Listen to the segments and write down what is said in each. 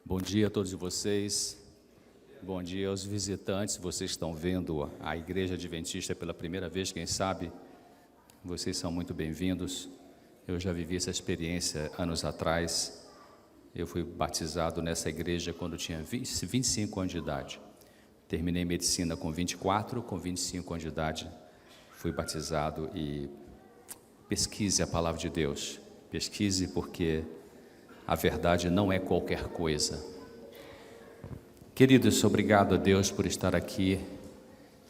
Bom dia a todos vocês, bom dia aos visitantes, vocês estão vendo a Igreja Adventista pela primeira vez, quem sabe, vocês são muito bem-vindos. Eu já vivi essa experiência anos atrás, eu fui batizado nessa igreja quando tinha 25 anos de idade, terminei medicina com 24, com 25 anos de idade, fui batizado e pesquise a palavra de Deus, pesquise porque a verdade não é qualquer coisa. Queridos, obrigado a Deus por estar aqui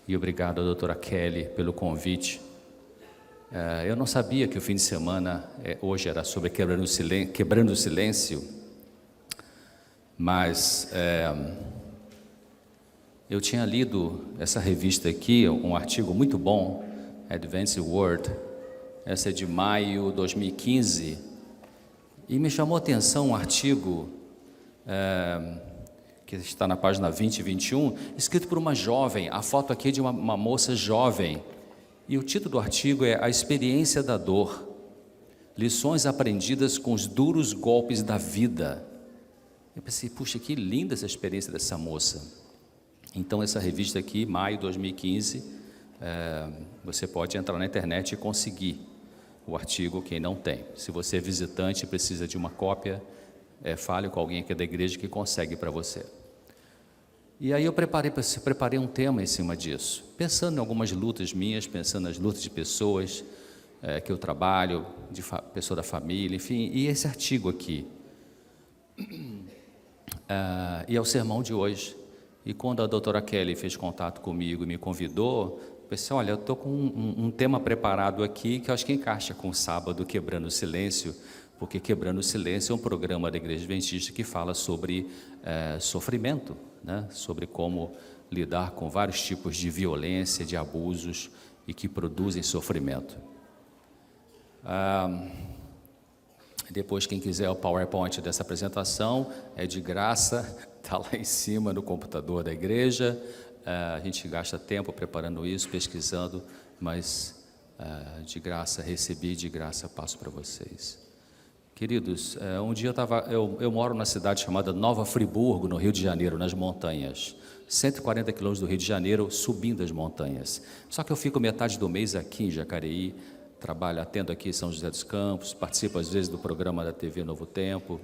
e obrigado à doutora Kelly pelo convite. Eu não sabia que o fim de semana hoje era sobre quebrando o silêncio, mas eu tinha lido essa revista aqui, um artigo muito bom, Advanced World, essa é de maio de 2015, e me chamou a atenção um artigo que está na página 20 e 21, escrito por uma jovem, a foto aqui é de uma moça jovem, e o título do artigo é A Experiência da Dor, lições aprendidas com os duros golpes da vida. Eu pensei, puxa, que linda essa experiência dessa moça. Então essa revista aqui, maio de 2015, você pode entrar na internet e conseguir o artigo, quem não tem. Se você é visitante e precisa de uma cópia, fale com alguém aqui da igreja que consegue para você. E aí eu preparei um tema em cima disso, pensando em algumas lutas minhas, pensando nas lutas de pessoas que eu trabalho, de pessoa da família, enfim, e esse artigo aqui. E é o sermão de hoje. E quando a doutora Kelly fez contato comigo e me convidou, pensei, olha, eu estou com um tema preparado aqui que eu acho que encaixa com o sábado, Quebrando o Silêncio, porque Quebrando o Silêncio é um programa da Igreja Adventista que fala sobre sofrimento, né? Sobre como lidar com vários tipos de violência, de abusos e que produzem sofrimento. Depois, quem quiser o PowerPoint dessa apresentação, é de graça, está lá em cima no computador da igreja. A gente gasta tempo preparando isso, pesquisando, mas de graça recebi, de graça passo para vocês. Queridos, um dia eu moro na cidade chamada Nova Friburgo, no Rio de Janeiro, nas montanhas. 140 quilômetros do Rio de Janeiro, subindo as montanhas. Só que eu fico metade do mês aqui em Jacareí, atendo aqui em São José dos Campos, participo às vezes do programa da TV Novo Tempo.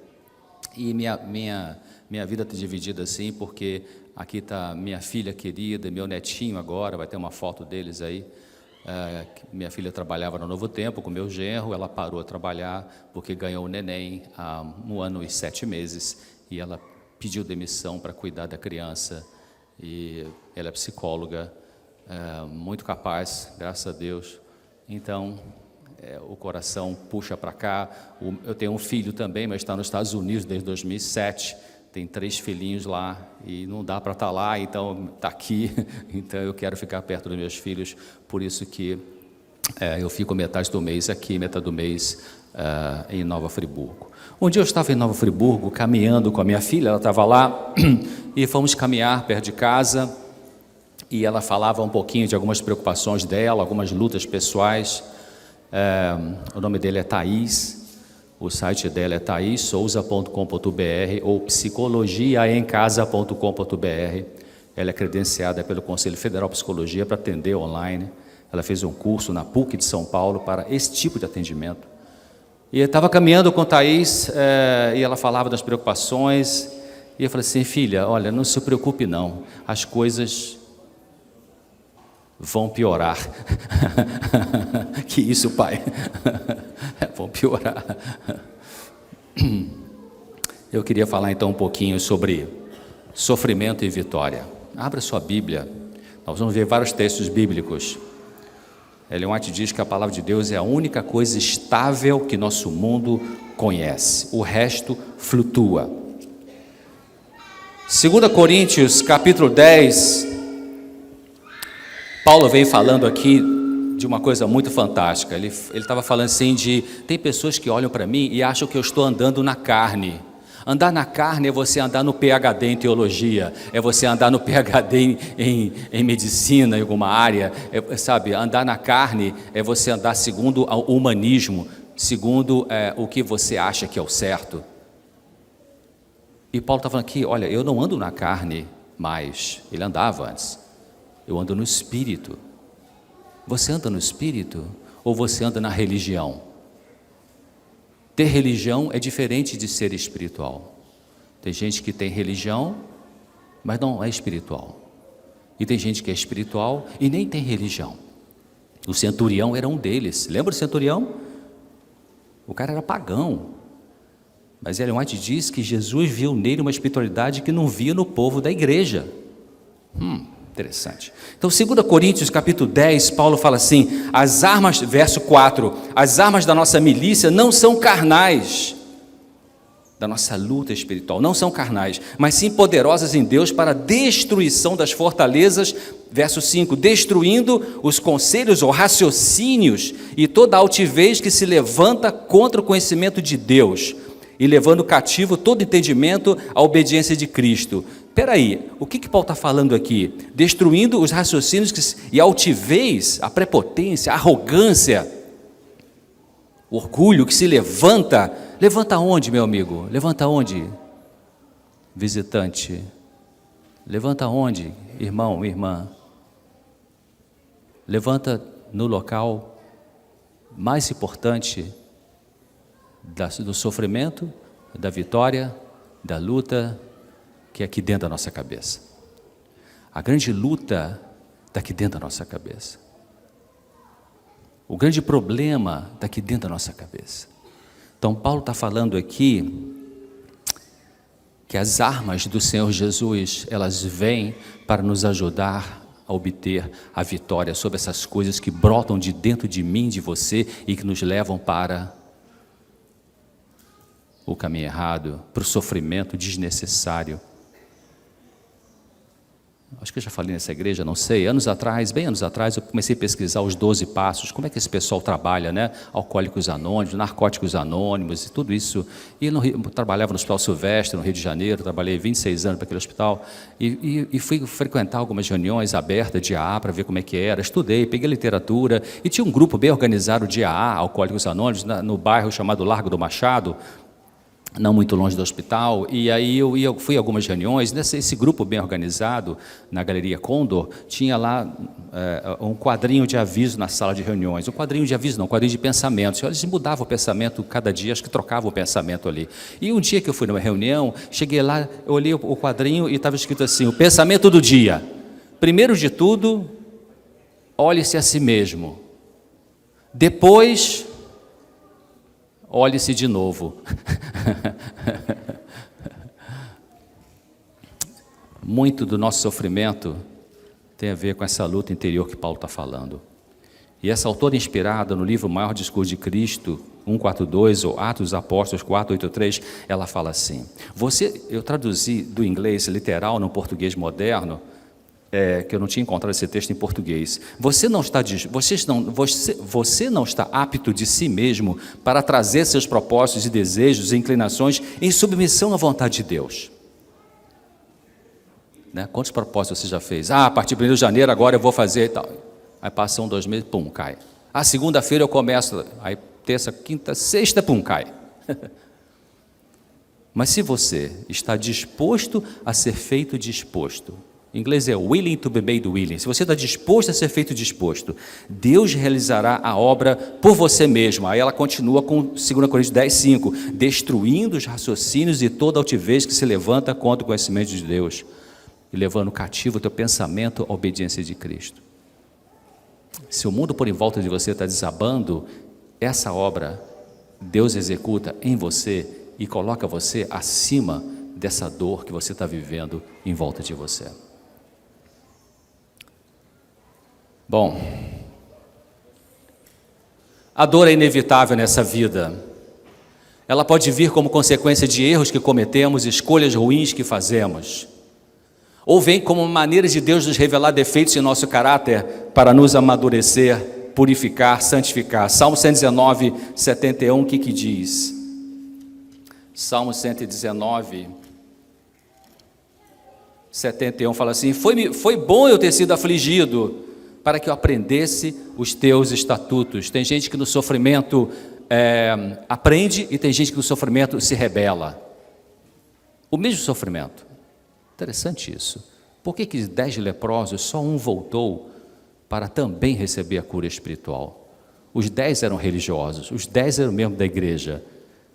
E minha vida está dividida assim, porque aqui está minha filha querida, meu netinho agora, vai ter uma foto deles aí. Minha filha trabalhava no Novo Tempo com meu genro, ela parou a trabalhar porque ganhou o neném há 1 ano e 7 meses e ela pediu demissão para cuidar da criança. E ela é psicóloga, muito capaz, graças a Deus. Então, o coração puxa para cá. Eu tenho um filho também, mas está nos Estados Unidos desde 2007. Tem 3 filhinhos lá e não dá para estar lá, então está aqui. Então eu quero ficar perto dos meus filhos, por isso que eu fico metade do mês aqui, metade do mês em Nova Friburgo. Um dia eu estava em Nova Friburgo caminhando com a minha filha, ela estava lá, e fomos caminhar perto de casa, e ela falava um pouquinho de algumas preocupações dela, algumas lutas pessoais. O nome dele é Thaís. O site dela é thaissouza.com.br ou psicologiaemcasa.com.br. Ela é credenciada pelo Conselho Federal de Psicologia para atender online. Ela fez um curso na PUC de São Paulo para esse tipo de atendimento. E eu estava caminhando com a Thaís e ela falava das preocupações. E eu falei assim, filha, olha, não se preocupe não, as coisas vão piorar. Que isso, pai? Vão piorar. Eu queria falar então um pouquinho sobre sofrimento e vitória. Abra sua Bíblia, nós vamos ver vários textos bíblicos. Ellen White diz que a palavra de Deus é a única coisa estável que nosso mundo conhece, o resto flutua. 2 Coríntios capítulo 10, Paulo vem falando aqui de uma coisa muito fantástica. Ele estava falando assim tem pessoas que olham para mim e acham que eu estou andando na carne. Andar na carne é você andar no PhD em teologia, é você andar no PhD em medicina, em alguma área, sabe? Andar na carne é você andar segundo o humanismo, segundo o que você acha que é o certo. E Paulo está falando aqui, olha, eu não ando na carne mais, ele andava antes, eu ando no Espírito. Você anda no Espírito ou você anda na religião? Ter religião é diferente de ser espiritual. Tem gente que tem religião, mas não é espiritual. E tem gente que é espiritual e nem tem religião. O centurião era um deles. Lembra do centurião? O cara era pagão. Mas Ellen White diz que Jesus viu nele uma espiritualidade que não via no povo da igreja. Interessante. Então, 2 Coríntios capítulo 10, Paulo fala assim, as armas, verso 4, as armas da nossa milícia não são carnais, da nossa luta espiritual, não são carnais, mas sim poderosas em Deus para a destruição das fortalezas, verso 5, destruindo os conselhos ou raciocínios e toda altivez que se levanta contra o conhecimento de Deus, e levando cativo todo entendimento à obediência de Cristo. Espera aí, o que Paulo está falando aqui? Destruindo os raciocínios e a altivez, a prepotência, a arrogância, o orgulho que se levanta. Levanta onde, meu amigo? Levanta onde? Visitante. Levanta onde, irmão, irmã? Levanta no local mais importante do sofrimento, da vitória, da luta, que é aqui dentro da nossa cabeça. A grande luta está aqui dentro da nossa cabeça. O grande problema está aqui dentro da nossa cabeça. Então Paulo está falando aqui que as armas do Senhor Jesus, elas vêm para nos ajudar a obter a vitória sobre essas coisas que brotam de dentro de mim, de você, e que nos levam para o caminho errado, para o sofrimento desnecessário. Acho que eu já falei nessa igreja, não sei, bem anos atrás, eu comecei a pesquisar os 12 passos, como é que esse pessoal trabalha, né? Alcoólicos Anônimos, Narcóticos Anônimos e tudo isso. E eu trabalhava no Hospital Silvestre, no Rio de Janeiro, trabalhei 26 anos para aquele hospital, e fui frequentar algumas reuniões abertas de AA para ver como é que era, estudei, peguei literatura, e tinha um grupo bem organizado de AA, Alcoólicos Anônimos, no bairro chamado Largo do Machado, não muito longe do hospital, e aí eu fui a algumas reuniões. Esse grupo bem organizado, na Galeria Condor, tinha lá um quadrinho de aviso na sala de reuniões, um quadrinho de aviso não, um quadrinho de pensamentos, eles mudavam o pensamento cada dia, acho que trocavam o pensamento ali, e um dia que eu fui numa reunião, cheguei lá, eu olhei o quadrinho e estava escrito assim, o pensamento do dia, primeiro de tudo, olhe-se a si mesmo, depois, olhe-se de novo. Muito do nosso sofrimento tem a ver com essa luta interior que Paulo está falando. E essa autora inspirada no livro Maior Discurso de Cristo, 142, ou Atos dos Apóstolos 483, ela fala assim, eu traduzi do inglês literal no português moderno, que eu não tinha encontrado esse texto em português. Você não está apto de si mesmo para trazer seus propósitos e desejos e inclinações em submissão à vontade de Deus. Né? Quantos propósitos você já fez? A partir de 1º de janeiro agora eu vou fazer e tal. Aí passam 2 meses, pum, cai. Segunda-feira eu começo, aí terça, quinta, sexta, pum, cai. Mas se você está disposto a ser feito disposto, em inglês é willing to be made willing. Se você está disposto a ser feito disposto, Deus realizará a obra por você mesmo. Aí ela continua com 2 Coríntios 10, 5. Destruindo os raciocínios e toda altivez que se levanta contra o conhecimento de Deus. E levando cativo o teu pensamento à obediência de Cristo. Se o mundo por em volta de você está desabando, essa obra Deus executa em você e coloca você acima dessa dor que você está vivendo em volta de você. Bom, a dor é inevitável nessa vida. Ela pode vir como consequência de erros que cometemos, escolhas ruins que fazemos. Ou vem como maneira de Deus nos revelar defeitos em nosso caráter para nos amadurecer, purificar, santificar. Salmo 119, 71, o que diz? Salmo 119, 71 fala assim, foi bom eu ter sido afligido, para que eu aprendesse os teus estatutos. Tem gente que no sofrimento aprende e tem gente que no sofrimento se rebela. O mesmo sofrimento. Interessante isso. Por que que 10 leprosos, só um voltou para também receber a cura espiritual? Os 10 eram religiosos, os 10 eram membros da igreja,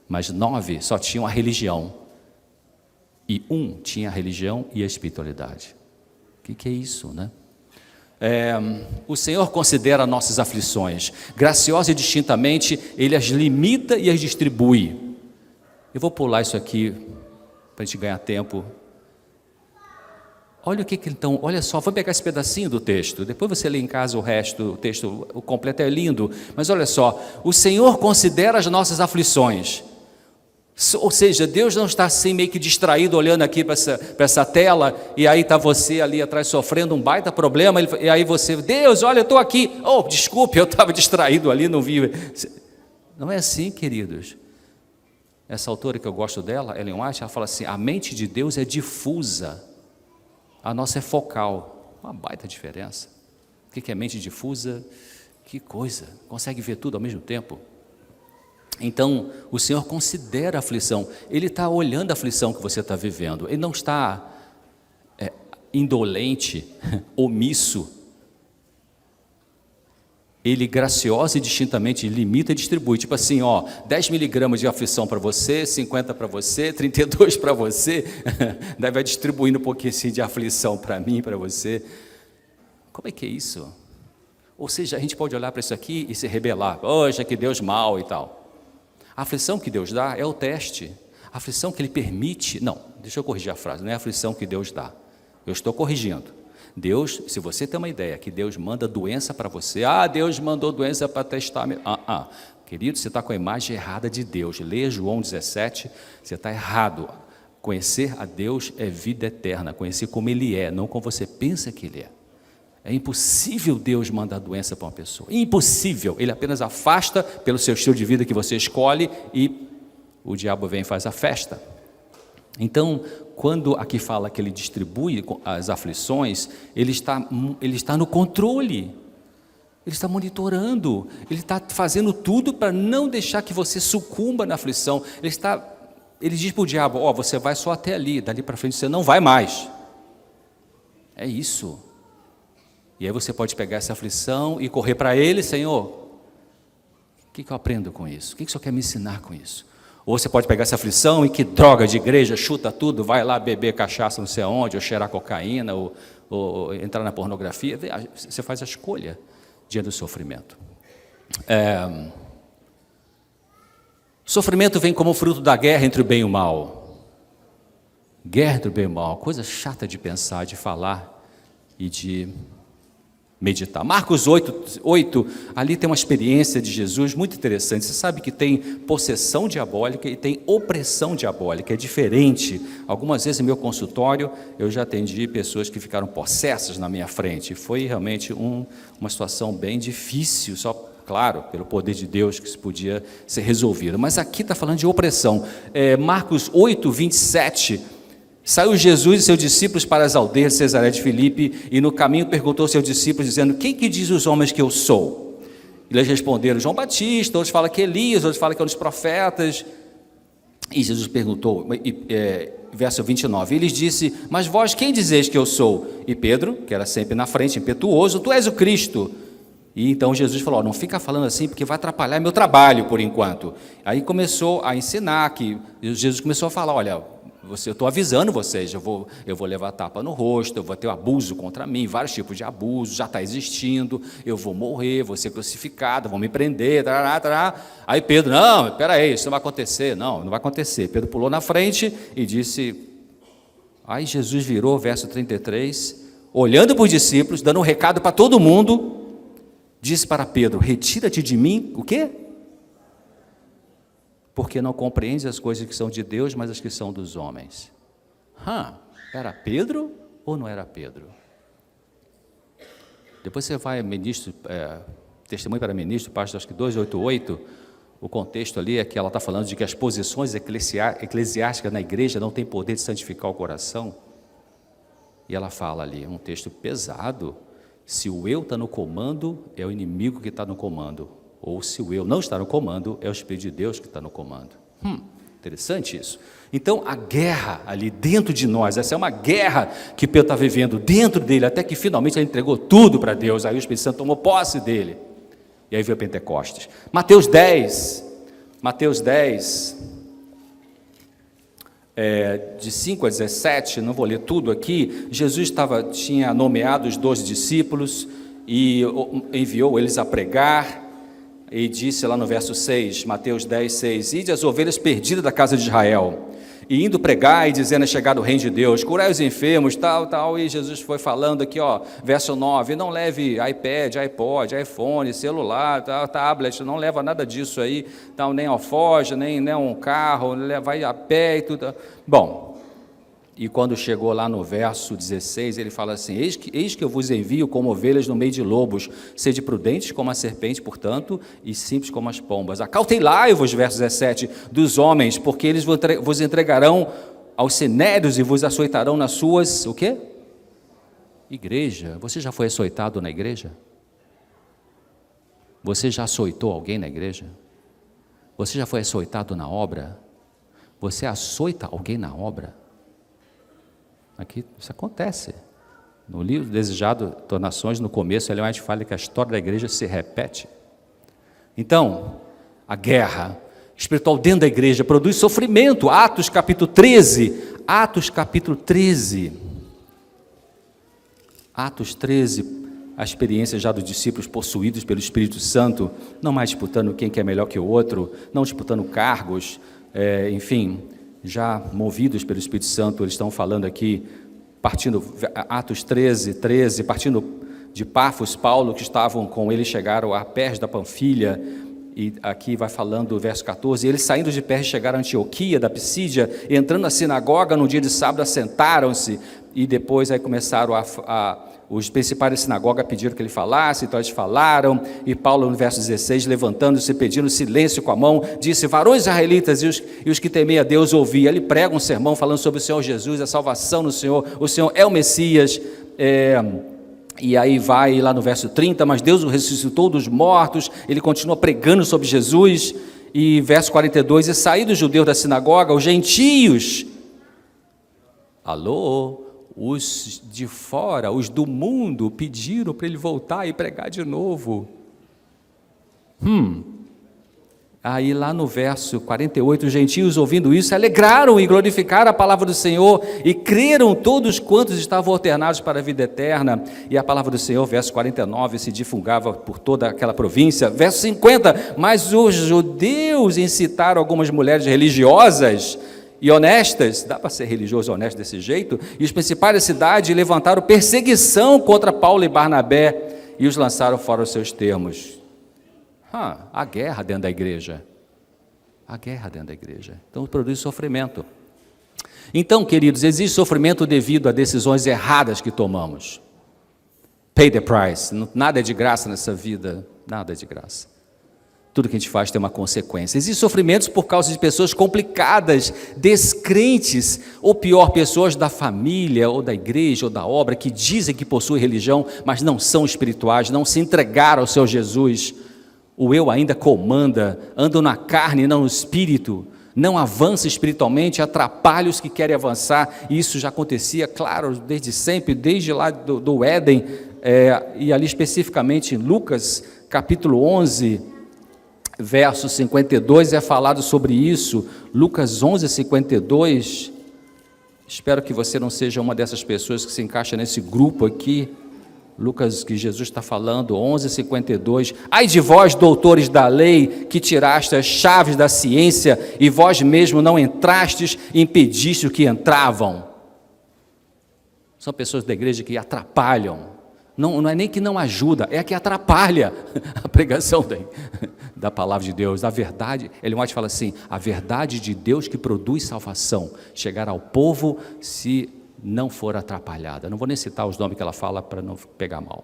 mas 9 só tinham a religião. E um tinha a religião e a espiritualidade. O que é isso, né? O Senhor considera nossas aflições, graciosa e distintamente, Ele as limita e as distribui. Eu vou pular isso aqui, para a gente ganhar tempo. Olha o que então, olha só, vou pegar esse pedacinho do texto, depois você lê em casa o resto, o texto, o completo é lindo, mas olha só, o Senhor considera as nossas aflições. Ou seja, Deus não está assim meio que distraído olhando aqui para essa tela, e aí está você ali atrás sofrendo um baita problema, e aí você, Deus, olha, eu estou aqui, oh, desculpe, eu estava distraído ali, não vi. Não é assim, queridos. Essa autora que eu gosto dela, Ellen White, ela fala assim, a mente de Deus é difusa, a nossa é focal. Uma baita diferença. O que é mente difusa? Que coisa, consegue ver tudo ao mesmo tempo. Então, o Senhor considera a aflição, Ele está olhando a aflição que você está vivendo, Ele não está indolente, omisso. Ele graciosa e distintamente limita e distribui, tipo assim, 10 miligramas de aflição para você, 50 para você, 32 para você, daí vai distribuindo um pouquinho assim de aflição para mim, para você. Como é que é isso? Ou seja, a gente pode olhar para isso aqui e se rebelar, poxa, que Deus mau e tal. A aflição que Deus dá é o teste, a aflição que Ele permite, não, deixa eu corrigir a frase, não é a aflição que Deus dá, eu estou corrigindo. Deus, se você tem uma ideia que Deus manda doença para você, Deus mandou doença para testar, querido, você está com a imagem errada de Deus, leia João 17, você está errado. Conhecer a Deus é vida eterna, conhecer como Ele é, não como você pensa que Ele é. É impossível Deus mandar doença para uma pessoa, impossível, Ele apenas afasta pelo seu estilo de vida que você escolhe e o diabo vem e faz a festa. Então, quando aqui fala que Ele distribui as aflições, Ele está no controle, Ele está monitorando, Ele está fazendo tudo para não deixar que você sucumba na aflição. Ele diz para o diabo, você vai só até ali, dali para frente você não vai mais. É isso. E aí você pode pegar essa aflição e correr para Ele, Senhor, o que eu aprendo com isso? O que o Senhor quer me ensinar com isso? Ou você pode pegar essa aflição e que droga de igreja, chuta tudo, vai lá beber cachaça não sei aonde, ou cheirar cocaína, ou entrar na pornografia. Você faz a escolha diante do sofrimento. Sofrimento vem como fruto da guerra entre o bem e o mal. Guerra entre o bem e o mal, coisa chata de pensar, de falar e de meditar. Marcos 8, ali tem uma experiência de Jesus muito interessante. Você sabe que tem possessão diabólica e tem opressão diabólica, é diferente. Algumas vezes em meu consultório eu já atendi pessoas que ficaram possessas na minha frente. Foi realmente uma situação bem difícil, só, claro, pelo poder de Deus que isso podia ser resolvido. Mas aqui está falando de opressão. Marcos 8, 27. Saiu Jesus e seus discípulos para as aldeias de Cesareia de Filipe, e no caminho perguntou aos seus discípulos, dizendo, quem que diz os homens que eu sou? E eles responderam, João Batista, outros falam que é Elias, outros falam que é um dos profetas. E Jesus perguntou, verso 29, ele lhes disse, mas vós quem dizeis que eu sou? E Pedro, que era sempre na frente, impetuoso, tu és o Cristo. E então Jesus falou, não fica falando assim, porque vai atrapalhar meu trabalho por enquanto. Aí começou a ensinar, que Jesus começou a falar, olha, eu estou avisando vocês, eu vou levar tapa no rosto, eu vou ter abuso contra mim, vários tipos de abuso, já está existindo, eu vou morrer, vou ser crucificado, vão me prender, tarará. Aí Pedro, não, espera aí, isso não vai acontecer, não vai acontecer. Pedro pulou na frente e disse, aí Jesus virou, verso 33, olhando para os discípulos, dando um recado para todo mundo, disse para Pedro, retira-te de mim, o quê? Porque não compreendes as coisas que são de Deus, mas as que são dos homens. Era Pedro ou não era Pedro? Depois você vai, testemunho para ministro, página acho que 288, o contexto ali é que ela está falando de que as posições eclesiásticas na igreja não têm poder de santificar o coração. E ela fala ali, um texto pesado, se o eu está no comando, é o inimigo que está no comando. Ou se o eu não está no comando, é o Espírito de Deus que está no comando. Interessante isso. Então, a guerra ali dentro de nós, essa é uma guerra que Pedro está vivendo dentro dele, até que finalmente ele entregou tudo para Deus, aí o Espírito Santo tomou posse dele, e aí veio Pentecostes. Mateus 10, de 5 a 17, não vou ler tudo aqui. Jesus tinha nomeado os 12 discípulos e enviou eles a pregar, e disse lá no verso 6, Mateus 10, 6, ide as ovelhas perdidas da casa de Israel, e indo pregar e dizendo, é chegado o reino de Deus, curai os enfermos, tal, e Jesus foi falando aqui, verso 9, não leve iPad, iPod, iPhone, celular, tablet, não leva nada disso aí, nem alforje, nem um carro, vai a pé e tudo. Bom, e quando chegou lá no verso 16, ele fala assim, eis que eu vos envio como ovelhas no meio de lobos, sede prudentes como a serpente, portanto, e simples como as pombas. Acautelai-vos, verso 17, dos homens, porque eles vos entregarão aos sinédrios e vos açoitarão nas suas, o quê? Igreja. Você já foi açoitado na igreja? Você já açoitou alguém na igreja? Você já foi açoitado na obra? Você açoita alguém na obra? Aqui isso acontece. No livro Desejado Tornações, no começo, Ellen White fala que a história da igreja se repete. Então, a guerra espiritual dentro da igreja produz sofrimento. Atos capítulo 13. Atos 13, a experiência já dos discípulos possuídos pelo Espírito Santo, não mais disputando quem que é melhor que o outro, não disputando cargos, enfim, já movidos pelo Espírito Santo. Eles estão falando aqui, partindo, Atos 13, partindo de Pafos, Paulo, que estavam com ele, chegaram a Perge da Panfilha, e aqui vai falando o verso 14, eles saindo de Perge chegaram a Antioquia, da Pisídia, entrando na sinagoga no dia de sábado, assentaram-se, e depois aí começaram os principais da sinagoga pediram que ele falasse, então eles falaram, e Paulo no verso 16, levantando-se, pedindo silêncio com a mão, disse, varões israelitas, e os que temem a Deus ouviam. Ele prega um sermão falando sobre o Senhor Jesus, a salvação no Senhor, o Senhor é o Messias, e aí vai lá no verso 30, mas Deus o ressuscitou dos mortos, ele continua pregando sobre Jesus, e verso 42, e saídos os judeus da sinagoga, os gentios, os de fora, os do mundo, pediram para ele voltar e pregar de novo. Aí lá no verso 48, os gentios ouvindo isso, alegraram e glorificaram a palavra do Senhor, e creram todos quantos estavam ordenados para a vida eterna, e a palavra do Senhor, verso 49, se divulgava por toda aquela província. Verso 50, mas os judeus incitaram algumas mulheres religiosas e honestas, dá para ser religioso e honesto desse jeito, e os principais da cidade levantaram perseguição contra Paulo e Barnabé, e os lançaram fora os seus termos. A guerra dentro da igreja, então produz sofrimento. Então, queridos, existe sofrimento devido a decisões erradas que tomamos. Pay the price, nada é de graça nessa vida, nada é de graça. Tudo que a gente faz tem uma consequência. Existem sofrimentos por causa de pessoas complicadas, descrentes, ou pior, pessoas da família, ou da igreja, ou da obra, que dizem que possuem religião, mas não são espirituais, não se entregaram ao Senhor Jesus. O eu ainda comanda, andam na carne e não no espírito, não avança espiritualmente, atrapalha os que querem avançar. E isso já acontecia, claro, desde sempre, desde lá do Éden, e ali especificamente em Lucas, capítulo 11, verso 52, é falado sobre isso. Lucas 11, 52, espero que você não seja uma dessas pessoas que se encaixa nesse grupo aqui. Lucas, que Jesus está falando, 11, 52, ai de vós, doutores da lei, que tiraste as chaves da ciência, e vós mesmo não entrastes e impediste o que entravam. São pessoas da igreja que atrapalham, não é nem que não ajuda, é que atrapalha a pregação da palavra de Deus, a verdade. Ellen White fala assim, a verdade de Deus que produz salvação, chegar ao povo se não for atrapalhada. Não vou nem citar os nomes que ela fala para não pegar mal.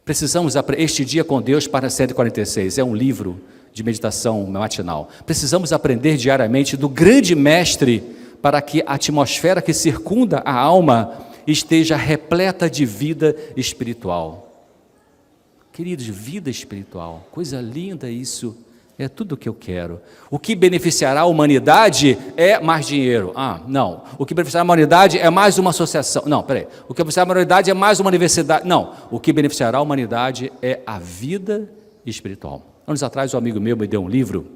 Precisamos, este dia com Deus para 146, é um livro de meditação matinal. Precisamos aprender diariamente do grande mestre para que a atmosfera que circunda a alma esteja repleta de vida espiritual. Queridos, vida espiritual, coisa linda isso, É tudo o que eu quero. O que beneficiará a humanidade é mais dinheiro. Não. O que beneficiará a humanidade é mais uma associação. Não, peraí. O que beneficiará a humanidade é mais uma universidade. Não. O que beneficiará a humanidade é a vida espiritual. Anos atrás, um amigo meu me deu um livro.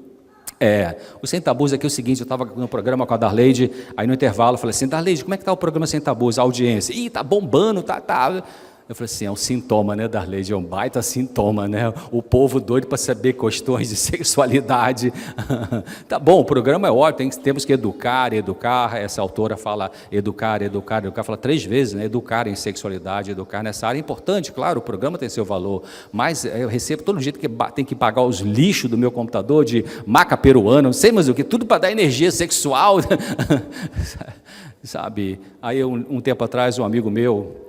O Sem Tabus aqui é o seguinte, eu estava no programa com a Darleide, aí no intervalo eu falei assim, Darleide, como é que está o programa Sem Tabus, a audiência? Está bombando, tá. Eu falei assim, é um sintoma, né, Darleide? É um baita sintoma, né? O povo doido para saber questões de sexualidade. Tá bom, o programa é ótimo, temos que educar. Essa autora fala educar, fala 3 vezes, né? Educar em sexualidade, educar nessa área é importante, claro, o programa tem seu valor, mas eu recebo todo jeito que tem que pagar os lixos do meu computador de maca peruana, não sei mais o que, tudo para dar energia sexual. Sabe? Aí um tempo atrás, um amigo meu,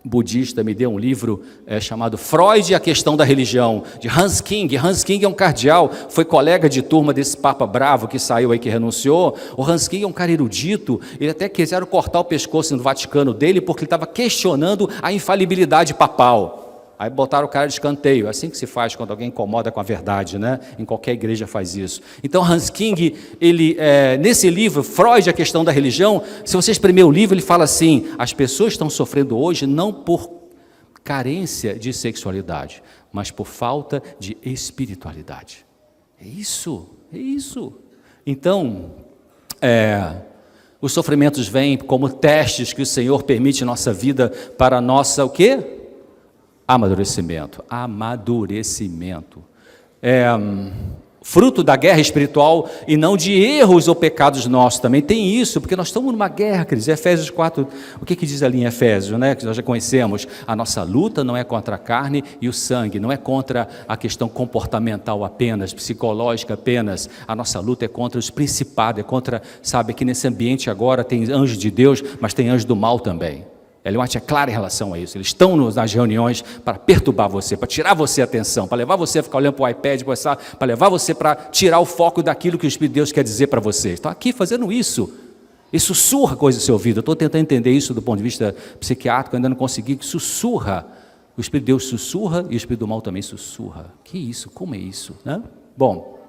budista, me deu um livro chamado Freud e a Questão da Religião, de Hans King. Hans King é um cardeal, foi colega de turma desse Papa Bravo que saiu aí, que renunciou. O Hans King é um cara erudito, ele até quiseram cortar o pescoço no Vaticano dele porque ele estava questionando a infalibilidade papal. Aí botaram o cara de escanteio. É assim que se faz quando alguém incomoda com a verdade, né? Em qualquer igreja faz isso. Então Hans King, nesse livro, Freud, a Questão da Religião, se você espremer o livro, ele fala assim, as pessoas estão sofrendo hoje não por carência de sexualidade, mas por falta de espiritualidade. É isso. Então, os sofrimentos vêm como testes que o Senhor permite em nossa vida para a nossa, o quê? Amadurecimento. Fruto da guerra espiritual e não de erros ou pecados nossos. Também tem isso, porque nós estamos numa guerra, quer dizer, Efésios 4, o que diz ali em Efésios, né? Que nós já conhecemos, a nossa luta não é contra a carne e o sangue, não é contra a questão comportamental apenas, psicológica apenas, a nossa luta é contra os principados, é contra, sabe, que nesse ambiente agora tem anjos de Deus, mas tem anjos do mal também. Ellen White é clara em relação a isso. Eles estão nas reuniões para perturbar você, para tirar você a atenção, para levar você a ficar olhando para o iPad, para levar você para tirar o foco daquilo que o Espírito de Deus quer dizer para você. Estão aqui fazendo isso. E sussurra coisas no seu ouvido. Eu estou tentando entender isso do ponto de vista psiquiátrico, ainda não consegui. Sussurra. O Espírito de Deus sussurra e o Espírito do mal também sussurra. Que isso? Como é isso? Né? Bom,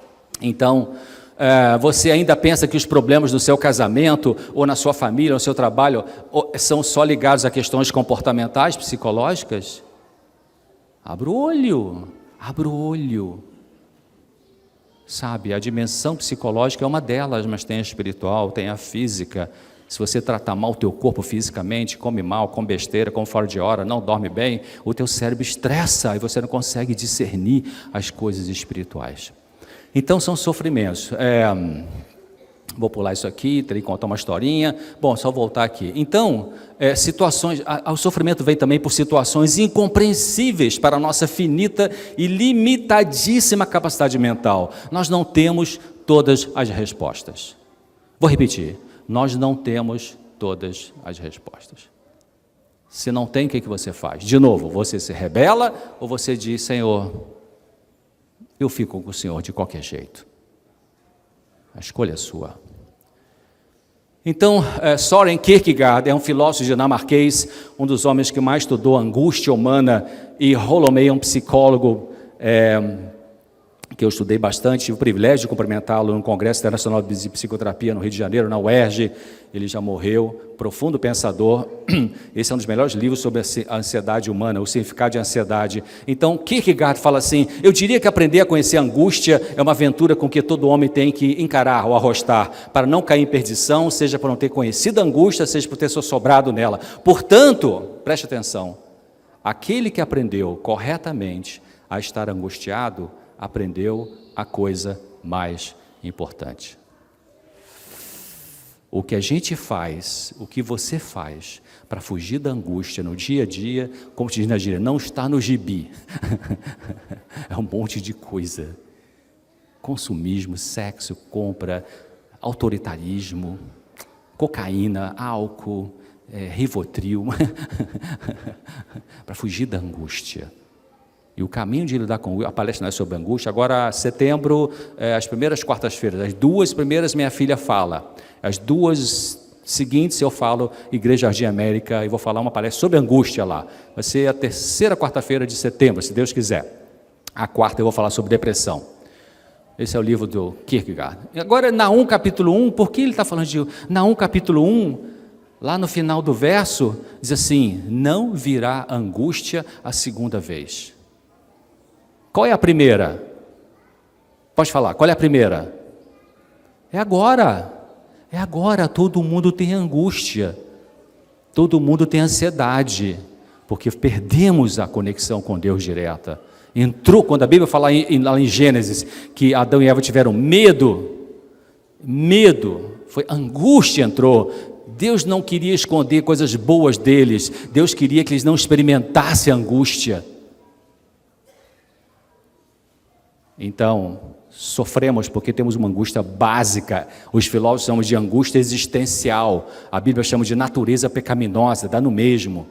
então... você ainda pensa que os problemas do seu casamento, ou na sua família, ou no seu trabalho, são só ligados a questões comportamentais, psicológicas? Abra o olho. Sabe, a dimensão psicológica é uma delas, mas tem a espiritual, tem a física. Se você tratar mal o teu corpo fisicamente, come mal, come besteira, come fora de hora, não dorme bem, o teu cérebro estressa e você não consegue discernir as coisas espirituais. Então são sofrimentos. Vou pular isso aqui, teria que contar uma historinha. Bom, só voltar aqui. Então, o sofrimento vem também por situações incompreensíveis para a nossa finita e limitadíssima capacidade mental. Nós não temos todas as respostas. Vou repetir, nós não temos todas as respostas. Se não tem, o que você faz? De novo, você se rebela ou você diz, Senhor, eu fico com o Senhor de qualquer jeito. A escolha é sua. Então, Søren Kierkegaard é um filósofo dinamarquês, um dos homens que mais estudou a angústia humana, e Rollo May é um psicólogo que eu estudei bastante, tive o privilégio de cumprimentá-lo no Congresso Internacional de Psicoterapia no Rio de Janeiro, na UERJ. Ele já morreu, profundo pensador. Esse é um dos melhores livros sobre a ansiedade humana, o significado de ansiedade. Então, Kierkegaard fala assim, eu diria que aprender a conhecer a angústia é uma aventura com que todo homem tem que encarar ou arrostar, para não cair em perdição, seja por não ter conhecido a angústia, seja por ter sobrado nela. Portanto, preste atenção, aquele que aprendeu corretamente a estar angustiado, aprendeu a coisa mais importante. O que a gente faz, o que você faz para fugir da angústia no dia a dia, como te diz na gíria, não está no gibi. É um monte de coisa. Consumismo, sexo, compra, autoritarismo, cocaína, álcool, Rivotril, para fugir da angústia. E o caminho de lidar com a palestra não é sobre angústia. Agora, setembro, as primeiras quartas-feiras, as 2 primeiras minha filha fala, as 2 seguintes eu falo Igreja Jardim América e vou falar uma palestra sobre angústia lá. Vai ser a 3ª quarta-feira de setembro, se Deus quiser. A 4ª eu vou falar sobre depressão. Esse é o livro do Kierkegaard. Agora, Naum capítulo 1, por que ele está falando de Naum capítulo 1? Lá no final do verso, diz assim: não virá angústia a segunda vez. Qual é a primeira? Pode falar, qual é a primeira? É agora. É agora, todo mundo tem angústia. Todo mundo tem ansiedade, porque perdemos a conexão com Deus direta. Entrou, quando a Bíblia fala lá em Gênesis, que Adão e Eva tiveram medo, foi angústia entrou. Deus não queria esconder coisas boas deles, Deus queria que eles não experimentassem angústia. Então, sofremos porque temos uma angústia básica. Os filósofos chamam de angústia existencial, a Bíblia chama de natureza pecaminosa, dá no mesmo.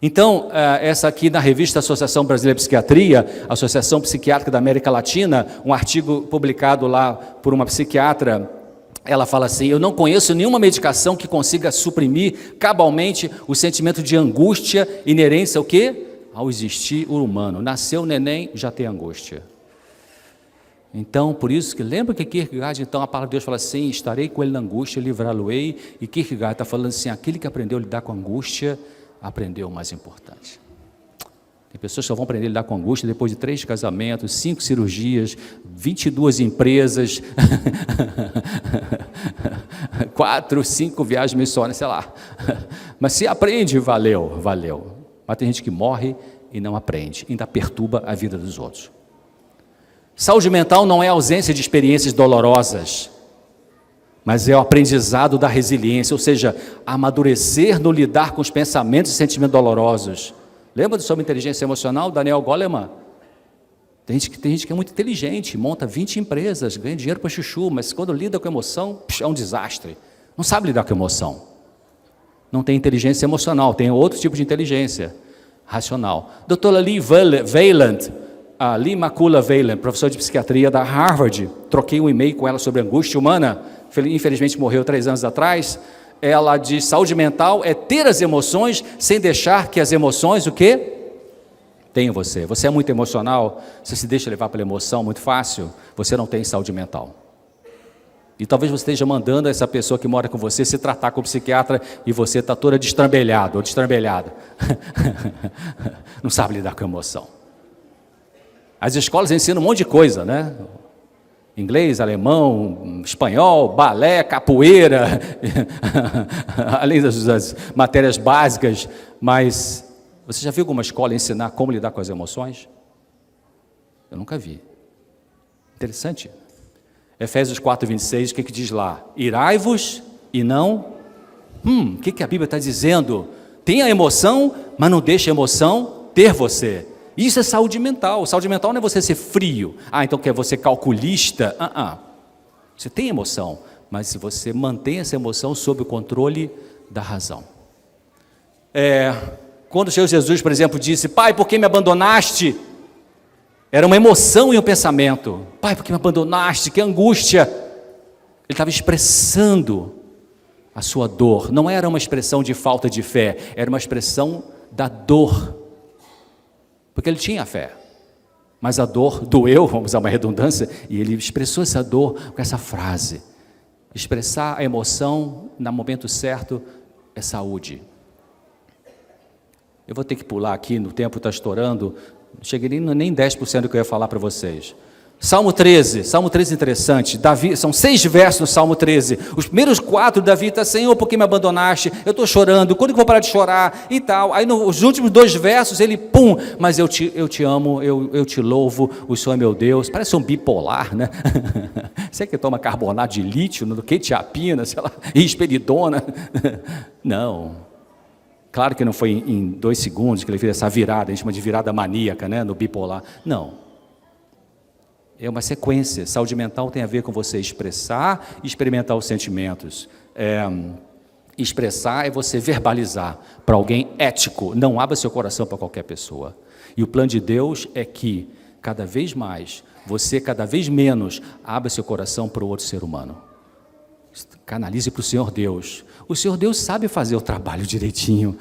Então, essa aqui na revista Associação Brasileira de Psiquiatria, Associação Psiquiátrica da América Latina, um artigo publicado lá por uma psiquiatra, ela fala assim: eu não conheço nenhuma medicação que consiga suprimir cabalmente o sentimento de angústia inerente ao quê? Ao existir o humano. Nasceu o neném, já tem angústia. Então, por isso que lembra que Kierkegaard, então a palavra de Deus fala assim: estarei com ele na angústia, livrá-lo-ei. E Kierkegaard está falando assim: aquele que aprendeu a lidar com angústia, aprendeu o mais importante. Tem pessoas que só vão aprender a lidar com angústia depois de 3 casamentos, 5 cirurgias, 22 empresas, 4, 5 viagens missionárias, sei lá. Mas se aprende, valeu. Mas tem gente que morre e não aprende, ainda perturba a vida dos outros. Saúde mental não é ausência de experiências dolorosas, mas é o aprendizado da resiliência, ou seja, amadurecer no lidar com os pensamentos e sentimentos dolorosos. Lembra sobre inteligência emocional, Daniel Goleman? Tem gente que é muito inteligente, monta 20 empresas, ganha dinheiro para chuchu, mas quando lida com emoção, é um desastre. Não sabe lidar com emoção. Não tem inteligência emocional, tem outro tipo de inteligência racional. Doutora Lee Valand, a Lee Makula Valand, professora de psiquiatria da Harvard, troquei um e-mail com ela sobre angústia humana, infelizmente morreu 3 anos atrás. Ela diz: saúde mental é ter as emoções sem deixar que as emoções, o quê? Tenham você. Você é muito emocional, você se deixa levar pela emoção muito fácil, você não tem saúde mental. E talvez você esteja mandando essa pessoa que mora com você se tratar com o psiquiatra e você está toda destrambelhado ou destrambelhada. Não sabe lidar com a emoção. As escolas ensinam um monte de coisa, né? Inglês, alemão, espanhol, balé, capoeira, além das matérias básicas, mas você já viu alguma escola ensinar como lidar com as emoções? Eu nunca vi. Interessante. Efésios 4:26, o que diz lá? Irai-vos e não... O que a Bíblia está dizendo? Tenha emoção, mas não deixe a emoção ter você. Isso é saúde mental. Saúde mental não é você ser frio. Então quer você calculista? Você tem emoção, mas se você mantém essa emoção sob o controle da razão. Quando o Senhor Jesus, por exemplo, disse: Pai, por que me abandonaste? Era uma emoção e um pensamento. Pai, por que me abandonaste? Que angústia! Ele estava expressando a sua dor. Não era uma expressão de falta de fé, era uma expressão da dor. Porque ele tinha fé, mas a dor doeu, vamos usar uma redundância, e ele expressou essa dor com essa frase. Expressar a emoção no momento certo é saúde. Eu vou ter que pular aqui, no tempo está estourando, não cheguei nem 10% do que eu ia falar para vocês. Salmo 13 é interessante. Davi, são 6 versos no Salmo 13. Os primeiros 4, Davi está: Senhor, por que me abandonaste? Eu estou chorando, quando que eu vou parar de chorar? E tal. Aí nos últimos 2 versos ele, mas eu te amo, eu te louvo, o Senhor é meu Deus. Parece um bipolar, né? Você que toma carbonato de lítio, quetiapina, sei lá, risperidona. Não. Claro que não foi em 2 segundos que ele fez essa virada, a gente chama de virada maníaca, né, no bipolar. Não. É uma sequência. Saúde mental tem a ver com você expressar e experimentar os sentimentos. Expressar é você verbalizar para alguém ético. Não abra seu coração para qualquer pessoa. E o plano de Deus é que, cada vez mais, você cada vez menos abra seu coração para o outro ser humano. Canalize para o Senhor Deus. O Senhor Deus sabe fazer o trabalho direitinho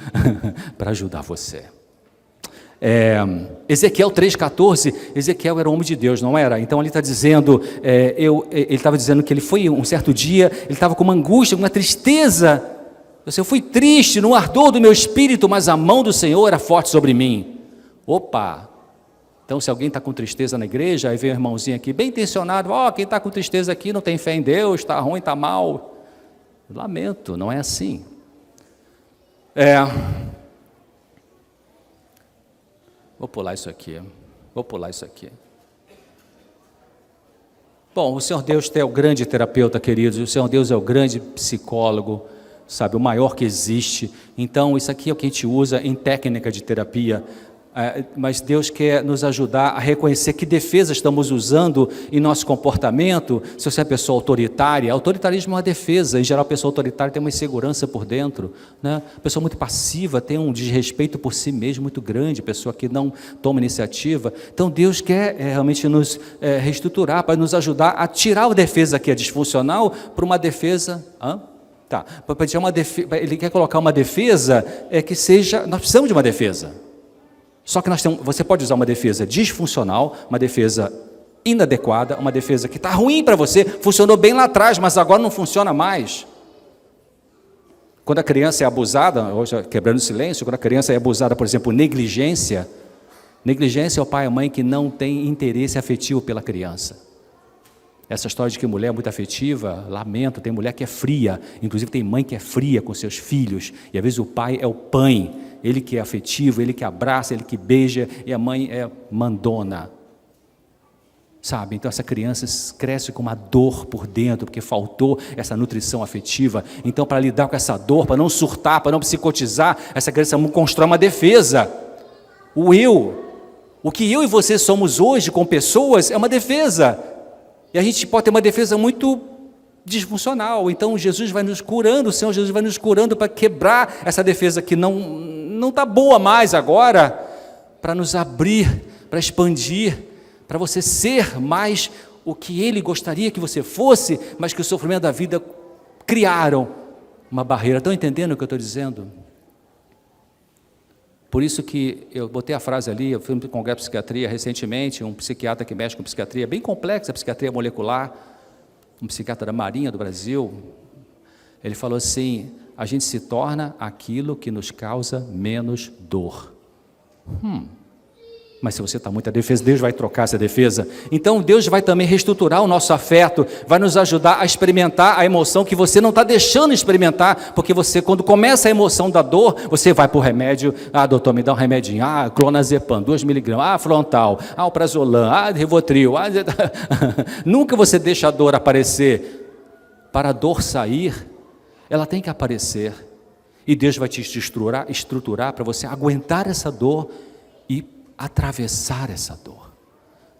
para ajudar você. Ezequiel 3,14, Ezequiel era um homem de Deus, não era? Então ele está dizendo, ele estava dizendo que ele foi um certo dia, ele estava com uma angústia, uma tristeza. Eu fui triste no ardor do meu espírito, mas a mão do Senhor era forte sobre mim. Opa! Então se alguém está com tristeza na igreja, aí vem um irmãozinho aqui, bem intencionado, quem está com tristeza aqui não tem fé em Deus, está ruim, está mal. Lamento, não é assim. Vou pular isso aqui. Bom, o Senhor Deus é o grande terapeuta, queridos. O Senhor Deus é o grande psicólogo, sabe, o maior que existe. Então, isso aqui é o que a gente usa em técnica de terapia. Mas Deus quer nos ajudar a reconhecer que defesa estamos usando em nosso comportamento. Se você é uma pessoa autoritária, autoritarismo é uma defesa. Em geral, a pessoa autoritária tem uma insegurança por dentro, né? A pessoa muito passiva tem um desrespeito por si mesmo muito grande, pessoa que não toma iniciativa. Então Deus quer realmente nos reestruturar, para nos ajudar a tirar a defesa que é disfuncional para uma defesa... Ele quer colocar uma defesa que seja... Nós precisamos de uma defesa. Só que você pode usar uma defesa disfuncional, uma defesa inadequada, uma defesa que está ruim para você, funcionou bem lá atrás, mas agora não funciona mais. Quando a criança é abusada, hoje quebrando o silêncio, quando a criança é abusada, por exemplo, negligência é o pai e a mãe que não tem interesse afetivo pela criança. Essa história de que mulher é muito afetiva, lamento, tem mulher que é fria, inclusive tem mãe que é fria com seus filhos, e às vezes o pai é o pai, ele que é afetivo, ele que abraça, ele que beija, e a mãe é mandona. Sabe, então essa criança cresce com uma dor por dentro, porque faltou essa nutrição afetiva. Então, para lidar com essa dor, para não surtar, para não psicotizar, essa criança constrói uma defesa. O que eu e você somos hoje com pessoas é uma defesa. E a gente pode ter uma defesa muito disfuncional. Então Jesus vai nos curando, o Senhor Jesus vai nos curando para quebrar essa defesa que não está boa mais agora, para nos abrir, para expandir, para você ser mais o que Ele gostaria que você fosse, mas que o sofrimento da vida criaram uma barreira. Estão entendendo o que eu estou dizendo? Por isso que eu botei a frase ali, eu fui no Congresso de Psiquiatria recentemente, um psiquiatra que mexe com psiquiatria, bem complexa, psiquiatria molecular, um psiquiatra da Marinha do Brasil, ele falou assim, a gente se torna aquilo que nos causa menos dor. Mas se você está muito a defesa, Deus vai trocar essa defesa. Então Deus vai também reestruturar o nosso afeto, vai nos ajudar a experimentar a emoção que você não está deixando experimentar, porque você, quando começa a emoção da dor, você vai para o remédio, doutor, me dá um remedinho, clonazepam, 2 miligramas, frontal, o prazolam, Rivotril, nunca você deixa a dor aparecer. Para a dor sair, ela tem que aparecer, e Deus vai te estruturar para você aguentar essa dor e atravessar essa dor.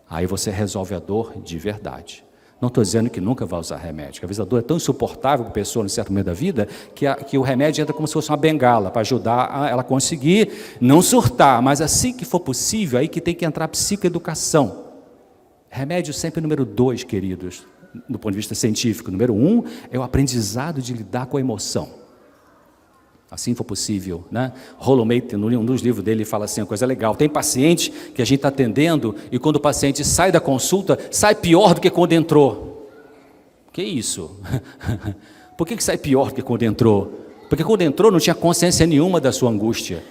Aí você resolve a dor de verdade. Não estou dizendo que nunca vai usar remédio, às vezes a dor é tão insuportável para a pessoa no certo momento da vida, que o remédio entra como se fosse uma bengala, para ajudar ela a conseguir não surtar, mas assim que for possível, aí que tem que entrar a psicoeducação. Remédio sempre número 2, queridos, do ponto de vista científico. Número 1 é o aprendizado de lidar com a emoção. Assim for possível, né? Holomate, num dos livros dele, fala assim, uma coisa legal, tem paciente que a gente está atendendo, e quando o paciente sai da consulta, sai pior do que quando entrou. Que isso? Por que sai pior do que quando entrou? Porque quando entrou não tinha consciência nenhuma da sua angústia,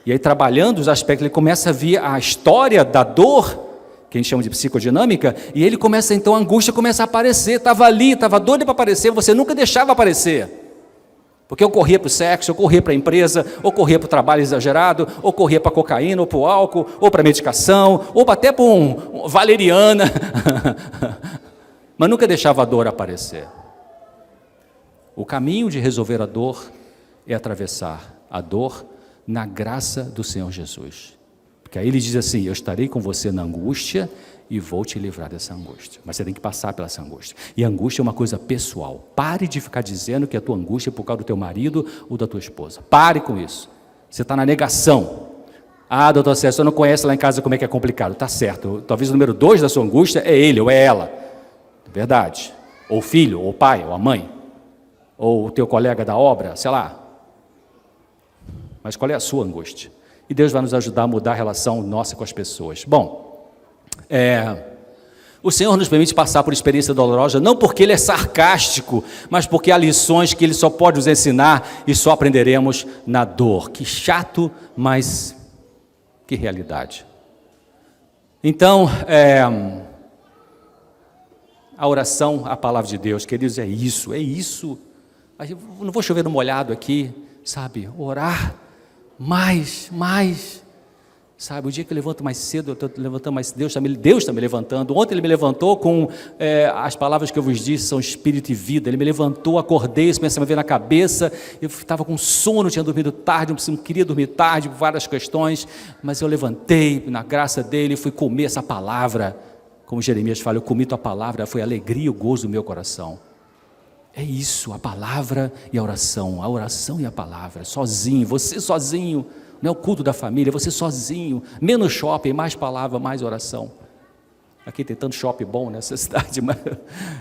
e aí trabalhando os aspectos, ele começa a ver a história da dor, que a gente chama de psicodinâmica, e ele começa então, a angústia começa a aparecer, estava ali, estava doido para aparecer, você nunca deixava aparecer. Porque eu corria para o sexo, eu corria para a empresa, ou corria para o trabalho exagerado, ou corria para a cocaína, ou para o álcool, ou para a medicação, ou até para um valeriana. Mas nunca deixava a dor aparecer. O caminho de resolver a dor é atravessar a dor na graça do Senhor Jesus. Porque aí ele diz assim, eu estarei com você na angústia e vou te livrar dessa angústia. Mas você tem que passar pela essa angústia. E a angústia é uma coisa pessoal. Pare de ficar dizendo que a tua angústia é por causa do teu marido ou da tua esposa. Pare com isso. Você está na negação. Doutor César, você não conhece lá em casa como é que é complicado. Está certo. Talvez o número 2 da sua angústia é ele ou é ela. Verdade. Ou o filho, ou o pai, ou a mãe. Ou o teu colega da obra, sei lá. Mas qual é a sua angústia? E Deus vai nos ajudar a mudar a relação nossa com as pessoas. Bom, o Senhor nos permite passar por experiência dolorosa, não porque Ele é sarcástico, mas porque há lições que Ele só pode nos ensinar e só aprenderemos na dor. Que chato, mas que realidade. Então, a oração, a palavra de Deus, queridos, é isso. Eu não vou chover no molhado aqui, sabe? Orar mais, sabe? O dia que eu levanto mais cedo, eu estou levantando mais, Deus está me levantando. Ontem Ele me levantou com as palavras que eu vos disse, são espírito e vida. Ele me levantou, acordei, esse pensamento veio na cabeça, eu estava com sono, tinha dormido tarde, não queria dormir tarde, por várias questões, mas eu levantei, na graça dEle, fui comer essa palavra, como Jeremias fala, eu comi tua palavra, foi a alegria e o gozo do meu coração. É isso, a palavra e a oração e a palavra, sozinho, você sozinho, não é o culto da família, você sozinho, menos shopping, mais palavra, mais oração. Aqui tem tanto shopping bom nessa cidade, mas...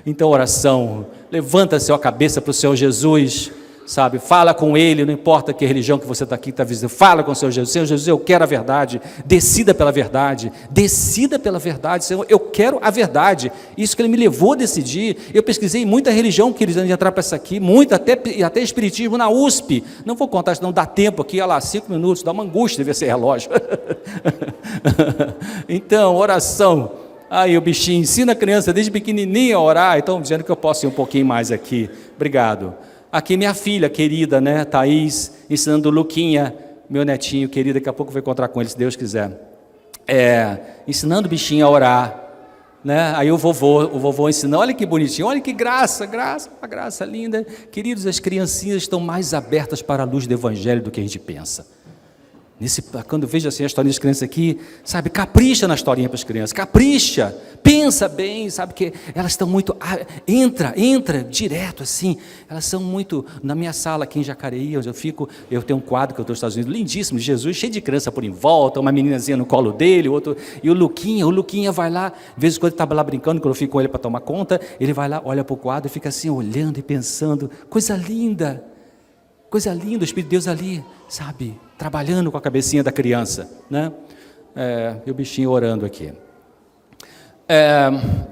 Então oração, levanta a sua cabeça para o Senhor Jesus, sabe, fala com Ele, não importa que religião que você está aqui, está visitando, fala com o Senhor Jesus, eu quero a verdade, decida pela verdade, Senhor, eu quero a verdade, isso que Ele me levou a decidir. Eu pesquisei muita religião, queridos, antes de entrar para essa aqui, muito, até espiritismo na USP, não vou contar, não dá tempo aqui, olha lá, 5 minutos, dá uma angústia ver esse relógio. Então, oração, aí o bichinho ensina a criança desde pequenininha a orar, então dizendo que eu posso ir um pouquinho mais aqui, obrigado. Aqui minha filha querida, né, Thaís, ensinando o Luquinha, meu netinho querido, daqui a pouco eu vou encontrar com ele, se Deus quiser. Ensinando o bichinho a orar, né? Aí o vovô ensinando, olha que bonitinho, olha que graça, uma graça linda. Queridos, as criancinhas estão mais abertas para a luz do Evangelho do que a gente pensa. Quando eu vejo assim a historinha das crianças aqui, sabe, capricha na historinha para as crianças, capricha, pensa bem, sabe, que elas estão muito, entra direto assim, elas são muito, na minha sala aqui em Jacareí, onde eu fico, eu tenho um quadro que eu estou nos Estados Unidos, lindíssimo, de Jesus, cheio de criança por em volta, uma meninazinha no colo dele, outro, e o Luquinha vai lá, às vezes quando ele estava lá brincando, quando eu fico com ele para tomar conta, ele vai lá, olha para o quadro e fica assim, olhando e pensando, coisa linda, o Espírito de Deus ali, sabe, trabalhando com a cabecinha da criança, né? E o bichinho orando aqui.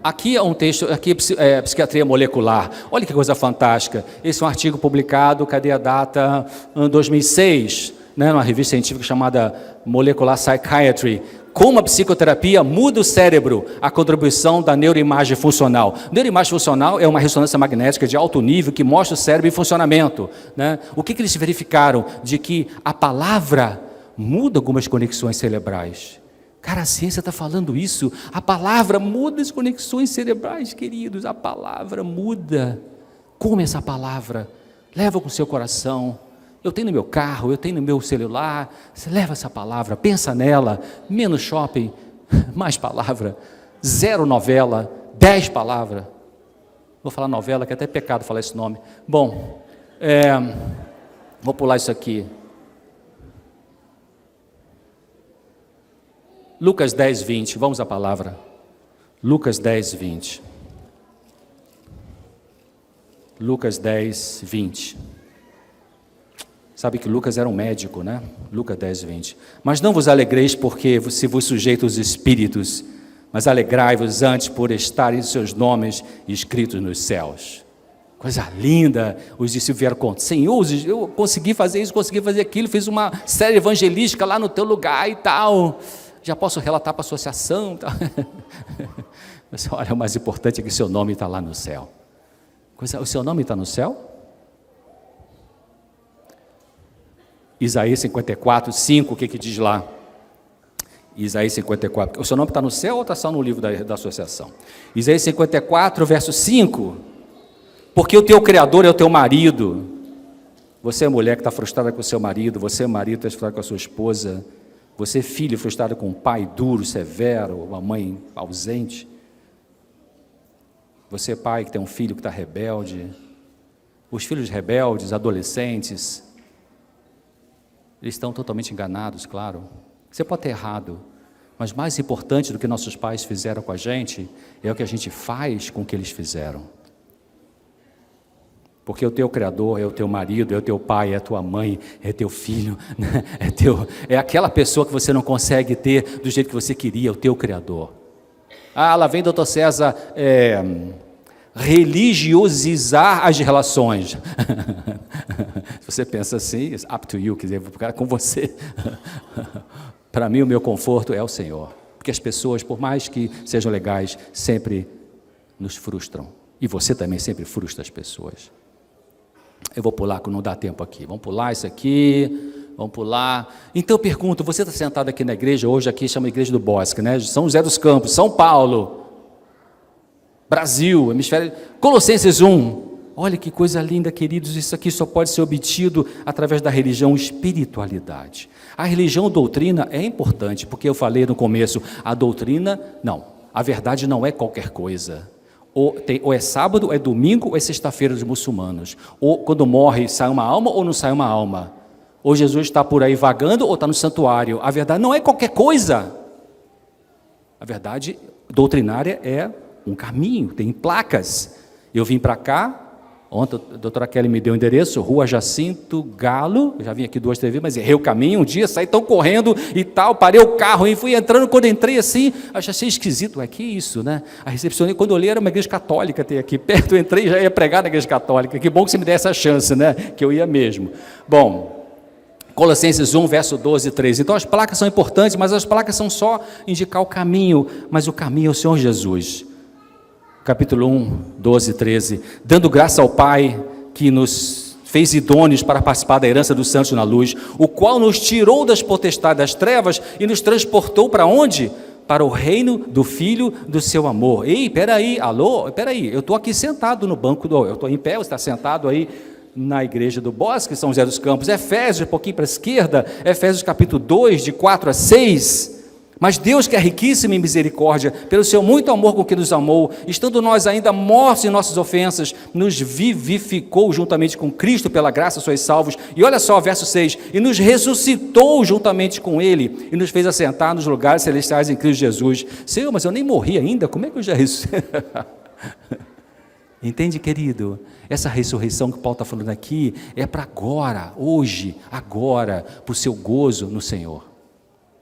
Aqui é um texto, aqui é psiquiatria molecular. Olha que coisa fantástica. Esse é um artigo publicado, cadê a data? Em 2006, né, numa revista científica chamada Molecular Psychiatry. Como a psicoterapia muda o cérebro, a contribuição da neuroimagem funcional. Neuroimagem funcional é uma ressonância magnética de alto nível que mostra o cérebro em funcionamento, né? O que eles verificaram? De que a palavra muda algumas conexões cerebrais. Cara, a ciência está falando isso. A palavra muda as conexões cerebrais, queridos. A palavra muda. Como essa palavra? Leva com o seu coração. Eu tenho no meu carro, eu tenho no meu celular, você leva essa palavra, pensa nela, menos shopping, mais palavra, 0 novela, 10 palavras, vou falar novela, que é até pecado falar esse nome. Bom, vou pular isso aqui. Lucas 10, 20, vamos à palavra. Lucas 10, 20. Lucas 10, 20. Sabe que Lucas era um médico, né? Lucas 10, 20. Mas não vos alegreis porque se vos sujeita os espíritos, mas alegrai-vos antes por estarem seus nomes escritos nos céus. Coisa linda. Os discípulos vieram contar, Senhor, eu consegui fazer isso, consegui fazer aquilo, fiz uma série evangelística lá no teu lugar e tal. Já posso relatar para a associação e tal. Mas olha, o mais importante é que o seu nome está lá no céu. O seu nome está no céu? Isaías 54, 5, o que diz lá? Isaías 54, o seu nome está no céu ou está só no livro da associação? Isaías 54, verso 5, porque o teu Criador é o teu marido. Você é mulher que está frustrada com o seu marido, você é marido que está frustrado com a sua esposa, você é filho frustrado com um pai duro, severo, uma mãe ausente, você é pai que tem um filho que está rebelde, os filhos rebeldes, adolescentes, eles estão totalmente enganados, claro. Você pode ter errado, mas mais importante do que nossos pais fizeram com a gente, é o que a gente faz com o que eles fizeram. Porque o teu Criador é o teu marido, é o teu pai, é a tua mãe, é teu filho, né? É aquela pessoa que você não consegue ter do jeito que você queria, o teu Criador. Ah, lá vem doutor César religiosizar as relações. Se você pensa assim, it's up to you, quer dizer, vou ficar com você. Para mim, o meu conforto é o Senhor. Porque as pessoas, por mais que sejam legais, sempre nos frustram. E você também sempre frustra as pessoas. Eu vou pular, que não dá tempo aqui. Vamos pular isso aqui, vamos pular. Então eu pergunto, você está sentado aqui na igreja, hoje aqui chama Igreja do Bosque, né? São José dos Campos, São Paulo, Brasil, hemisfério... Colossenses 1. Olha que coisa linda, queridos, isso aqui só pode ser obtido através da religião espiritualidade. A religião doutrina é importante, porque eu falei no começo, a doutrina, não, a verdade não é qualquer coisa. Ou é sábado, ou é domingo, ou é sexta-feira dos muçulmanos. Ou quando morre, sai uma alma ou não sai uma alma. Ou Jesus está por aí vagando ou está no santuário. A verdade não é qualquer coisa. A verdade doutrinária é um caminho, tem placas. Eu vim para cá, ontem a doutora Kelly me deu o endereço, Rua Jacinto Galo, eu já vim aqui 2, 3 vezes, mas errei o caminho, um dia saí tão correndo e tal, parei o carro e fui entrando, quando entrei assim, achei esquisito, que isso, né? A recepcionista, quando eu olhei, era uma igreja católica, tem aqui perto, eu entrei e já ia pregar na igreja católica, que bom que você me desse essa chance, né? Que eu ia mesmo. Bom, Colossenses 1, verso 12 e 13. Então as placas são importantes, mas as placas são só indicar o caminho, mas o caminho é o Senhor Jesus. Capítulo 1, 12 e 13. Dando graça ao Pai que nos fez idôneos para participar da herança dos santos na luz, o qual nos tirou das potestades das trevas e nos transportou para onde? Para o reino do Filho do seu amor. Ei, peraí, alô, peraí, eu estou aqui sentado no banco, eu estou em pé, você está sentado aí na igreja do Bosque, São José dos Campos, Efésios, um pouquinho para a esquerda, Efésios capítulo 2, de 4 a 6, mas Deus que é riquíssimo em misericórdia, pelo seu muito amor com que nos amou, estando nós ainda mortos em nossas ofensas, nos vivificou juntamente com Cristo, pela graça sois salvos, e olha só, verso 6, e nos ressuscitou juntamente com Ele, e nos fez assentar nos lugares celestiais em Cristo Jesus. Senhor, mas eu nem morri ainda, como é que eu já ressuscitei? Entende, querido? Essa ressurreição que Paulo está falando aqui, é para agora, hoje, agora, para o seu gozo no Senhor.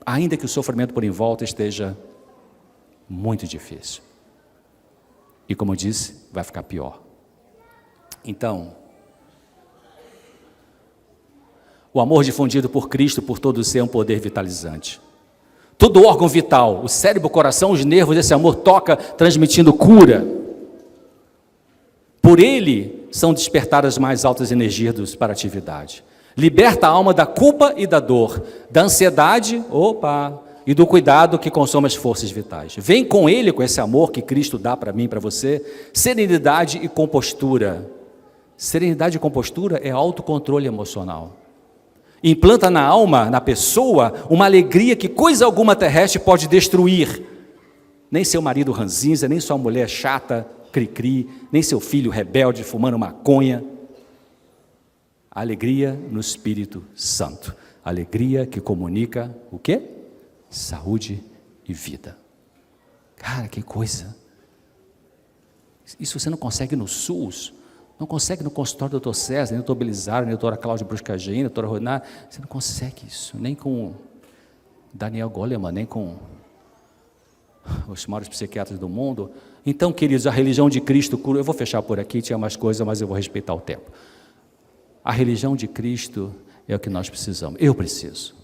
Ainda que o sofrimento por em volta esteja muito difícil. E como eu disse, vai ficar pior. Então, o amor difundido por Cristo por todo o ser é um poder vitalizante. Todo órgão vital, o cérebro, o coração, os nervos desse amor toca, transmitindo cura. Por ele são despertadas as mais altas energias para a atividade. Liberta a alma da culpa e da dor, da ansiedade, e do cuidado que consome as forças vitais. Vem com ele, com esse amor que Cristo dá para mim e para você, serenidade e compostura. Serenidade e compostura é autocontrole emocional. Implanta na alma, na pessoa, uma alegria que coisa alguma terrestre pode destruir. Nem seu marido ranzinza, nem sua mulher chata, cri-cri, nem seu filho rebelde fumando maconha. Alegria no Espírito Santo. Alegria que comunica o quê? Saúde e vida. Cara, que coisa. Isso você não consegue no SUS, não consegue no consultório do Dr. César, nem do Dr. Belisário, nem da doutora Cláudia Bruscagina, doutora Roná. Você não consegue isso, nem com Daniel Goleman, nem com os maiores psiquiatras do mundo. Então, queridos, a religião de Cristo cura. Eu vou fechar por aqui, tinha mais coisas, mas eu vou respeitar o tempo. A religião de Cristo é o que nós precisamos. Eu preciso.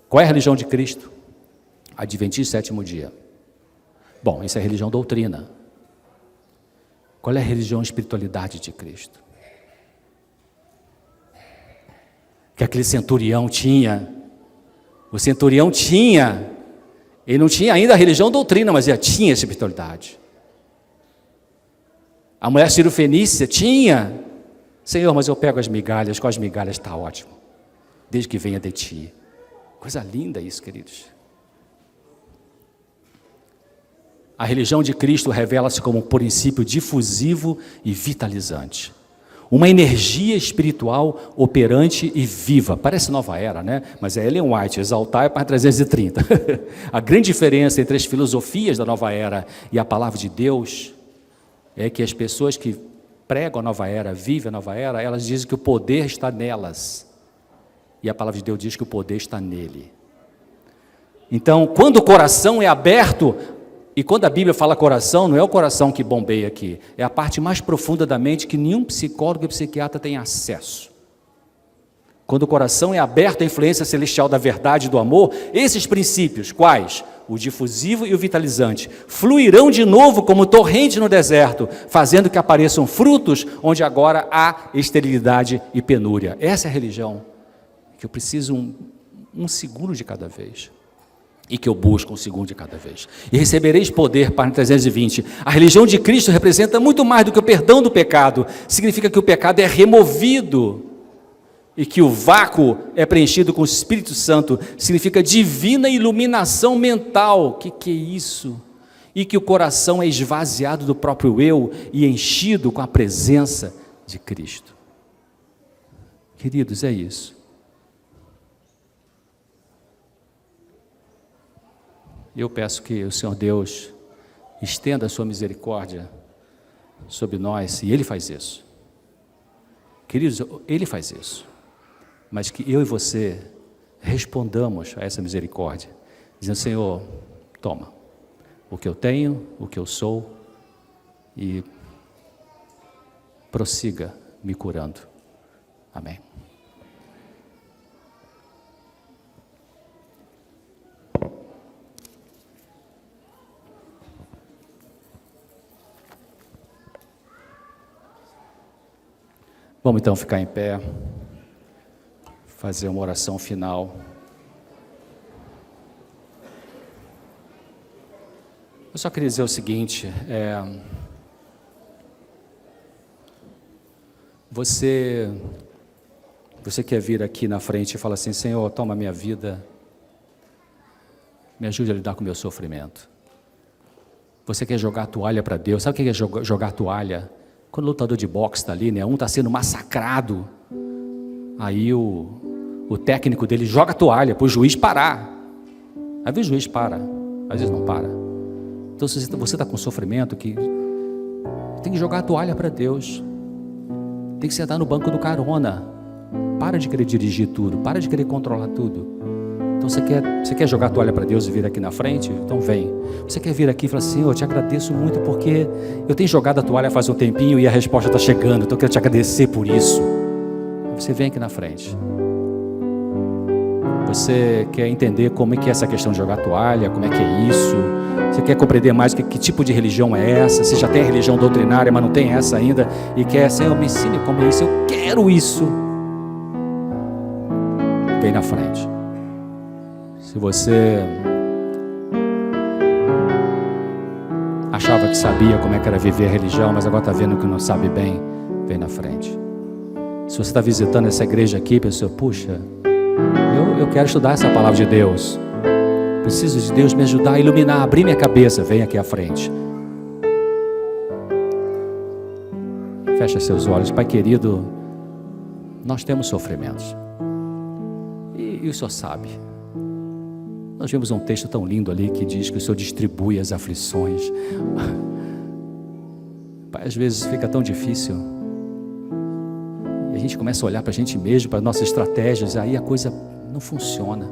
Qual é a religião de Cristo? Adventista sétimo dia. Bom, isso é religião doutrina. Qual é a religião espiritualidade de Cristo? Que aquele centurião tinha. O centurião tinha. Ele não tinha ainda a religião doutrina, mas ele tinha a espiritualidade. A mulher cirofenícia tinha. Senhor, mas eu pego as migalhas, com as migalhas está ótimo, desde que venha de ti. Coisa linda isso, queridos. A religião de Cristo revela-se como um princípio difusivo e vitalizante. Uma energia espiritual operante e viva. Parece Nova Era, né? Mas é Ellen White, exaltar é para 330. A grande diferença entre as filosofias da Nova Era e a palavra de Deus é que as pessoas que pregam a nova era, vivem a nova era, elas dizem que o poder está nelas. E a palavra de Deus diz que o poder está nele. Então, quando o coração é aberto, e quando a Bíblia fala coração, não é o coração que bombeia aqui, é a parte mais profunda da mente que nenhum psicólogo e psiquiatra tem acesso. Quando o coração é aberto à influência celestial da verdade e do amor, esses princípios, quais? O difusivo e o vitalizante, fluirão de novo como torrente no deserto, fazendo que apareçam frutos onde agora há esterilidade e penúria. Essa é a religião que eu preciso um segundo de cada vez. E que eu busco um segundo de cada vez. E recebereis poder para 320. A religião de Cristo representa muito mais do que o perdão do pecado. Significa que o pecado é removido e que o vácuo é preenchido com o Espírito Santo. Significa divina iluminação mental. O que é isso? E que o coração é esvaziado do próprio eu e enchido com a presença de Cristo. Queridos, é isso. Eu peço que o Senhor Deus estenda a sua misericórdia sobre nós, e Ele faz isso. Queridos, Ele faz isso. Mas que eu e você respondamos a essa misericórdia, dizendo: Senhor, toma o que eu tenho, o que eu sou, e prossiga me curando. Amém. Vamos então ficar em pé, fazer uma oração final. Eu só queria dizer o seguinte, você quer vir aqui na frente e falar assim: Senhor, toma minha vida, me ajude a lidar com o meu sofrimento. Você quer jogar a toalha para Deus? Sabe o que é jogar a toalha? Quando o lutador de boxe está ali, né, um está sendo massacrado, aí o técnico dele joga a toalha para o juiz parar. Às vezes o juiz para, às vezes não para. Então, se você está com sofrimento, tem que jogar a toalha para Deus. Tem que sentar no banco do carona. Para de querer dirigir tudo, para de querer controlar tudo. Então, você quer jogar a toalha para Deus e vir aqui na frente? Então vem. Você quer vir aqui e falar assim: eu te agradeço muito porque eu tenho jogado a toalha faz um tempinho e a resposta está chegando, então eu quero te agradecer por isso. Você vem aqui na frente. Você quer entender como é que é essa questão de jogar a toalha, como é que é isso? Você quer compreender mais que tipo de religião é essa? Você já tem a religião doutrinária, mas não tem essa ainda, e quer, Senhor, me ensine como é isso, eu quero isso. Vem na frente. Se você achava que sabia como é que era viver a religião, mas agora está vendo que não sabe bem, vem na frente. Se você está visitando essa igreja aqui, pessoal, puxa, eu quero estudar essa palavra de Deus. Preciso de Deus me ajudar a iluminar, abrir minha cabeça. Vem aqui à frente. Fecha seus olhos. Pai querido, nós temos sofrimentos. E o Senhor sabe. Nós vimos um texto tão lindo ali que diz que o Senhor distribui as aflições. Pai, às vezes fica tão difícil. E a gente começa a olhar para a gente mesmo, para nossas estratégias, aí a coisa não funciona.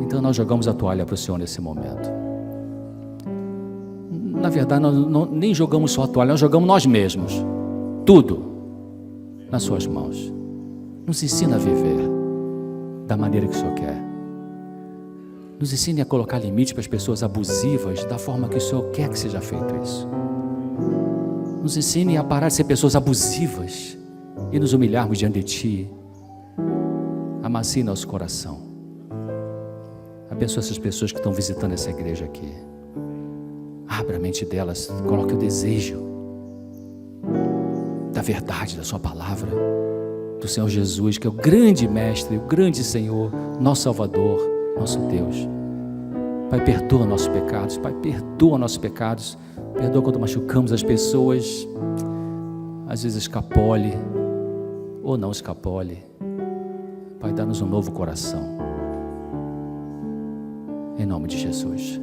Então nós jogamos a toalha para o Senhor nesse momento. Na verdade, nós nem jogamos só a toalha, nós jogamos nós mesmos. Tudo nas suas mãos. Nos ensina a viver da maneira que o Senhor quer. Nos ensine a colocar limite para as pessoas abusivas da forma que o Senhor quer que seja feito isso. Nos ensine a parar de ser pessoas abusivas e nos humilharmos diante de Ti. Amacie nosso coração. Abençoa essas pessoas que estão visitando essa igreja aqui. Abra a mente delas, coloque o desejo da verdade da Sua palavra, do Senhor Jesus, que é o grande Mestre, o grande Senhor, nosso Salvador, nosso Deus. Pai, perdoa nossos pecados. Pai, perdoa nossos pecados. Perdoa quando machucamos as pessoas. Às vezes escapole ou não escapole. Pai, dá-nos um novo coração. Em nome de Jesus.